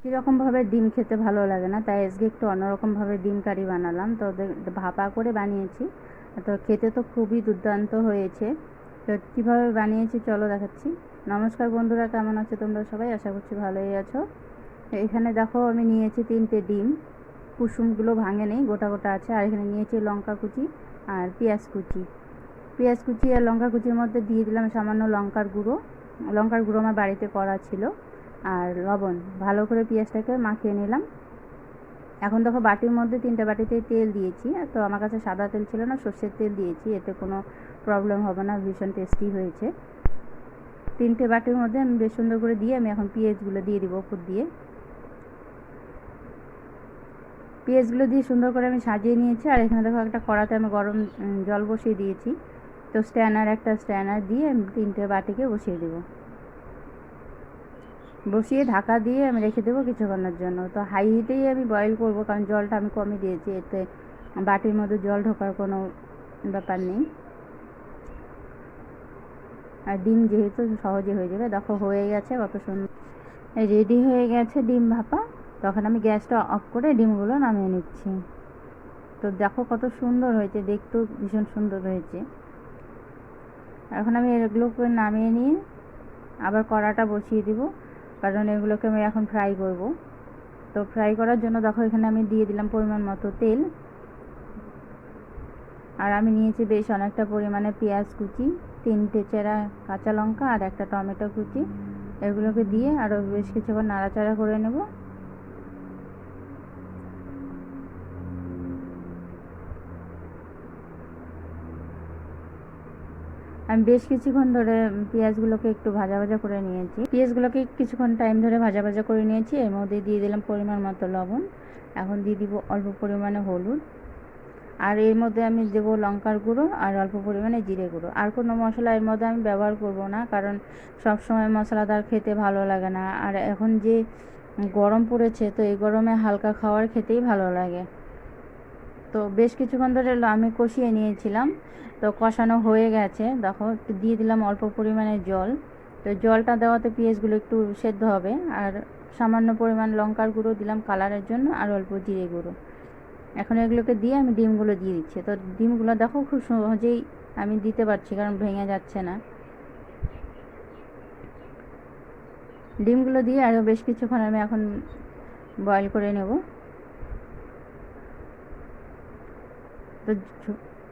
কীরকমভাবে ডিম খেতে ভালো লাগে না, তাই আজকে একটু অন্যরকমভাবে ডিম কারি বানালাম। তো ভাপা করে বানিয়েছি, তো খেতে তো খুবই দুর্দান্ত হয়েছে। তো কীভাবে বানিয়েছি চলো দেখাচ্ছি। নমস্কার বন্ধুরা, কেমন আছো তোমরা সবাই? আশা করছি ভালোই আছো। এখানে দেখো আমি নিয়েছি 3টে ডিম, কুসুমগুলো ভাঙে নেই, গোটা গোটা আছে। আর এখানে নিয়েছি লঙ্কা কুচি আর পেঁয়াজ কুচি। পেঁয়াজ কুচি আর লঙ্কা কুচির মধ্যে দিয়ে দিলাম সামান্য লঙ্কার গুঁড়ো। লঙ্কার গুঁড়ো আমার বাড়িতে করা ছিল, আর লবণ। ভালো করে পেঁয়াজটাকে মাখিয়ে নিলাম। এখন দেখো বাটির মধ্যে 3টে বাটিতে তেল দিয়েছি। তো আমার কাছে সাদা তেল ছিল না, সর্ষের তেল দিয়েছি, এতে কোনো প্রবলেম হবে না, ভীষণ টেস্টি হয়েছে। 3টে বাটির মধ্যে আমি বেশ সুন্দর করে দিয়ে আমি এখন পেঁয়াজগুলো দিয়ে দিব উপর দিয়ে। পেঁয়াজগুলো দিয়ে সুন্দর করে আমি সাজিয়ে নিয়েছি। আর এখানে দেখো একটা কড়াতে আমি গরম জল বসিয়ে দিয়েছি। তো একটা স্ট্যানার দিয়ে আমি 3টে বাটিকে বসিয়ে দেবো। বসিয়ে ঢাকা দিয়ে আমি রেখে দেবো কিছুক্ষণের জন্য। তো হাই হিটেই আমি বয়েল করব, কারণ জলটা আমি কমই দিয়েছি, এতে বাটির মধ্যে জল ঢোকার কোনো ব্যাপার নেই। আর ডিম যেহেতু সহজে হয়ে যাবে। দেখো হয়ে গেছে, কত সুন্দর রেডি হয়ে গেছে ডিম ভাপা। তখন আমি গ্যাসটা অফ করে ডিমগুলো নামিয়ে নিচ্ছি। তো দেখো কত সুন্দর হয়েছে, দেখতেও ভীষণ সুন্দর হয়েছে। এখন আমি এগুলোকে নামিয়ে নিয়ে আবার কড়াটা বসিয়ে দিব, কারণ এগুলোকে আমি এখন ফ্রাই করব। তো ফ্রাই করার জন্য দেখো এখানে আমি দিয়ে দিলাম পরিমাণ মতো তেল। আর আমি নিয়েছি বেশ অনেকটা পরিমাণে পেঁয়াজ কুচি, 3টে চেরা কাঁচা লঙ্কা আর একটা টমেটো কুচি। এগুলোকে দিয়ে আরও বেশ কিছুক্ষণ নাড়াচাড়া করে নেব। আমি বেশ কিছুক্ষণ ধরে পেঁয়াজগুলোকে একটু ভাজা ভাজা করে নিয়েছি। পেঁয়াজগুলোকে কিছুক্ষণ টাইম ধরে ভাজা ভাজা করে নিয়েছি। এর মধ্যে দিয়ে দিলাম পরিমাণ মতো লবণ। এখন দিয়ে দিব অল্প পরিমাণে হলুদ। আর এর মধ্যে আমি দেবো লঙ্কার গুঁড়ো আর অল্প পরিমাণে জিরে গুঁড়ো। আর কোনো মশলা এর মধ্যে আমি ব্যবহার করব না, কারণ সব সময় মশলাদার খেতে ভালো লাগে না। আর এখন যে গরম পড়েছে, তো এই গরমে হালকা খাবার খেতেই ভালো লাগে। তো বেশ কিছুক্ষণ ধরে আমি কষিয়ে নিয়েছিলাম। তো কষানো হয়ে গেছে, দেখো একটু দিয়ে দিলাম অল্প পরিমাণে জল। তো জলটা দেওয়াতে পেঁয়াজগুলো একটু সেদ্ধ হবে। আর সামান্য পরিমাণ লঙ্কার গুঁড়ো দিলাম কালারের জন্য, আর অল্প জিরে গুঁড়ো। এখন এগুলোকে দিয়ে আমি ডিমগুলো দিয়ে দিচ্ছি। তো ডিমগুলো দেখো খুব সহজেই আমি দিতে পারছি, কারণ ভেঙে যাচ্ছে না। ডিমগুলো দিয়ে আরও বেশ কিছুক্ষণ আমি এখন বয়েল করে নেব। তো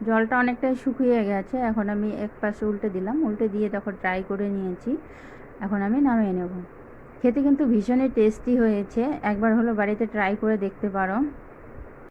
জলটা অনেকটাই শুকিয়ে গেছে। এখন আমি এক পাশে উল্টে দিলাম, উল্টে দিয়ে তখন ট্রাই করে নিয়েছি। এখন আমি নামিয়ে নেব। খেতে কিন্তু ভীষণই টেস্টি হয়েছে, একবার হলো বাড়িতে ট্রাই করে দেখতে পারো।